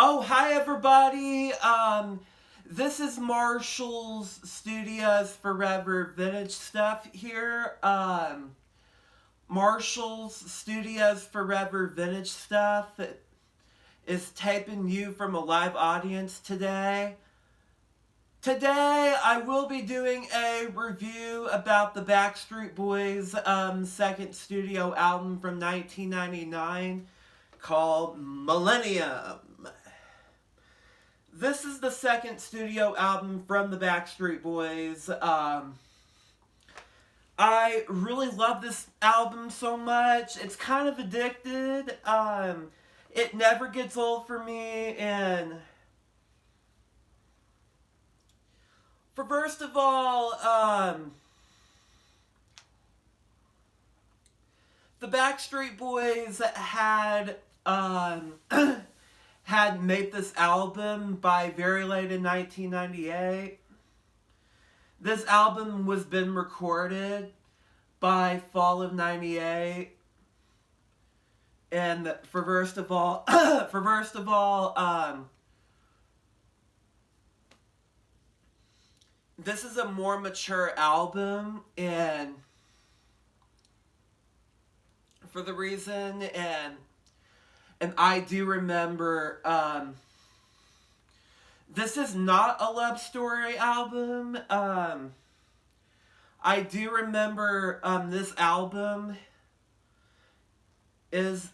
Oh, hi everybody. This is Marshall's Studios Forever Vintage Stuff here. Marshall's Studios Forever Vintage Stuff is taping you from a live audience today. Today, I will be doing a review about the Backstreet Boys' second studio album from 1999 called Millennium. This is the second studio album from the Backstreet Boys. I really love this album so much. It's kind of addicted. It never gets old for me, and for first of all, the Backstreet Boys had had made this album by very late in 1998. This album was been recorded by fall of 98. And for first of all, this is a more mature album, and for the reason, and I do remember, this is not a love story album. I do remember, this album is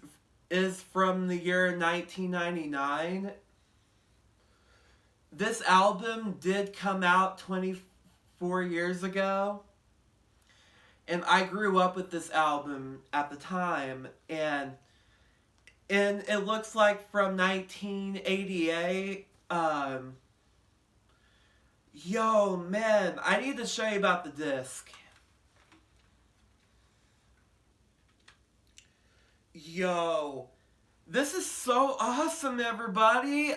from the year 1999. This album did come out 24 years ago. And I grew up with this album at the time, and it looks like from 1988. Yo, man, I need to show you about the disc. Yo, this is so awesome, everybody.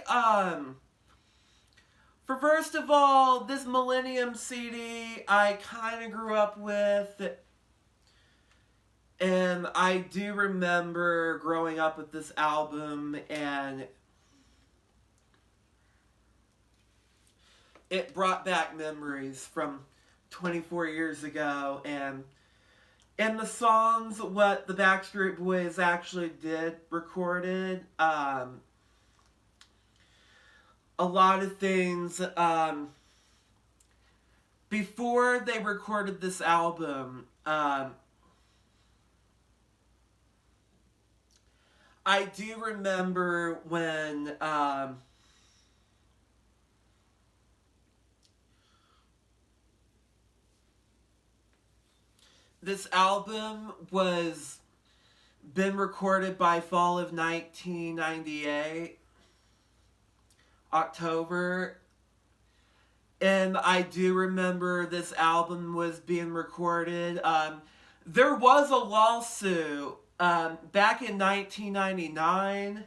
For first of all, this Millennium CD I kind of grew up with, and I do remember growing up with this album, and it brought back memories from 24 years ago, and the songs, what the Backstreet Boys actually did, recorded, a lot of things, before they recorded this album, I do remember when, this album was been recorded by fall of 1998, October, and I do remember this album was being recorded. There was a lawsuit back in 1999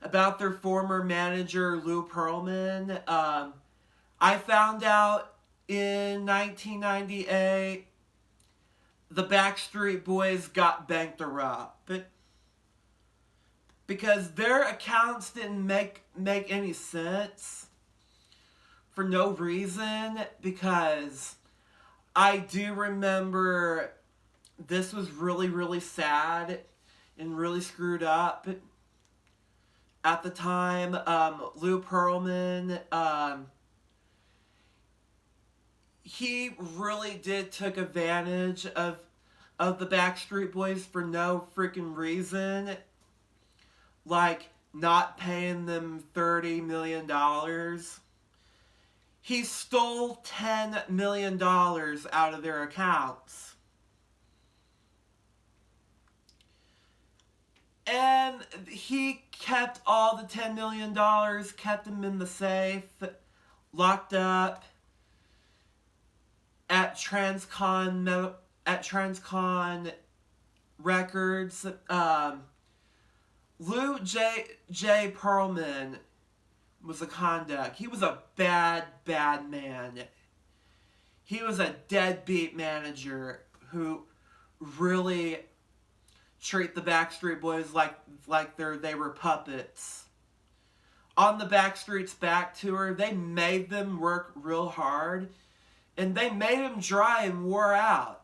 about their former manager, Lou Pearlman. I found out in 1998 the Backstreet Boys got bankrupt because their accounts didn't make any sense for no reason, because I do remember this was really, really sad and really screwed up at the time. Lou Pearlman, he really did took advantage of the Backstreet Boys for no freaking reason, like not paying them $30 million. He stole $10 million out of their accounts. And he kept all the $10 million, kept them in the safe, locked up at Transcon Records. Lou J. Pearlman was a conduct. He was a bad man. He was a deadbeat manager who really treat the Backstreet Boys like they were puppets. on the Backstreet's Back tour, they made them work real hard. And they made them dry and wore out.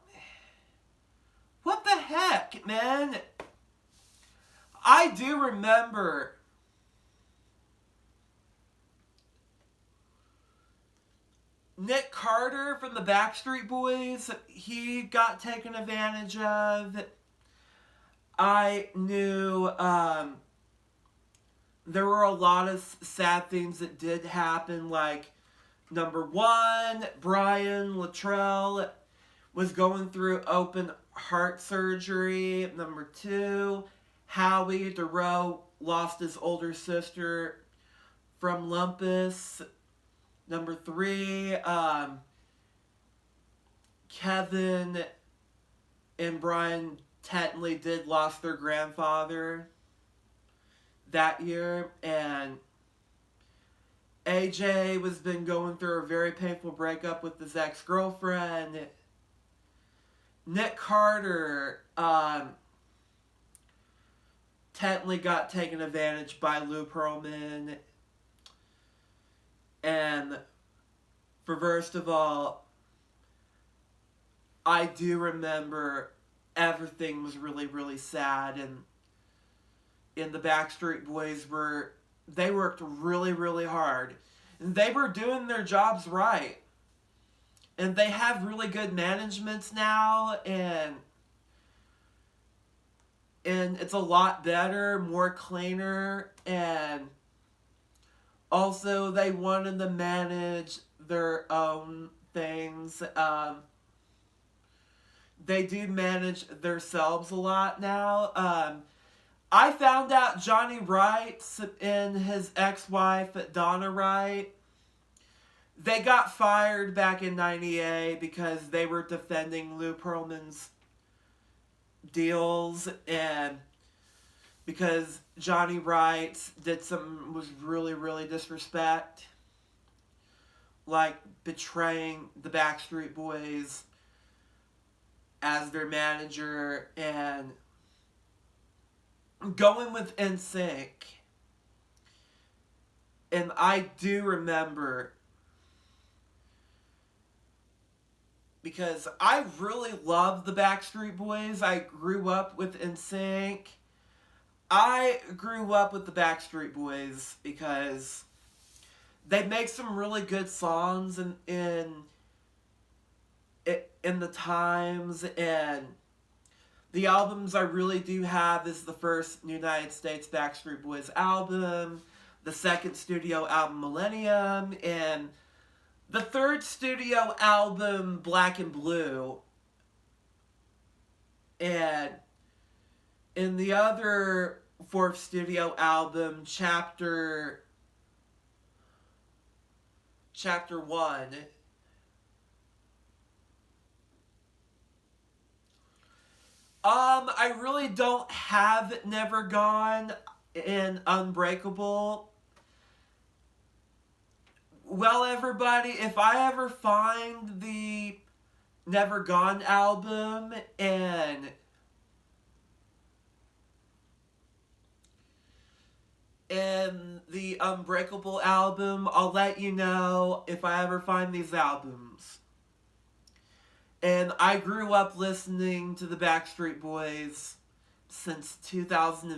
What the heck, man? I do remember Nick Carter from the Backstreet Boys. He got taken advantage of. I knew there were a lot of sad things that did happen, like number one, Brian Luttrell was going through open heart surgery. Number two, Howie DeRoe lost his older sister from lupus. Number three, Kevin and Brian technically did lost their grandfather that year, and AJ was been going through a very painful breakup with his ex-girlfriend. Nick Carter technically got taken advantage by Lou Pearlman. And first of all, I do remember everything was really, really sad, and the Backstreet Boys they worked really, really hard. And they were doing their jobs right. And they have really good managements now, and it's a lot better, more cleaner, and also they wanted to manage their own things. They do manage themselves a lot now. I found out Johnny Wright and his ex-wife, Donna Wright, they got fired back in '98 because they were defending Lou Pearlman's deals, and because Johnny Wright was really, really disrespect, like betraying the Backstreet Boys as their manager and going with NSYNC. And I do remember, because I really love the Backstreet Boys. I grew up with NSYNC. I grew up with the Backstreet Boys because they make some really good songs in the times, and the albums I really do have is the first United States Backstreet Boys album, the second studio album, Millennium, and the third studio album, Black and Blue. And in the other fourth studio album, Chapter 1, I really don't have Never Gone and Unbreakable. Well, everybody, if I ever find the Never Gone album and the Unbreakable album, I'll let you know if I ever find these albums. And I grew up listening to the Backstreet Boys since 2000.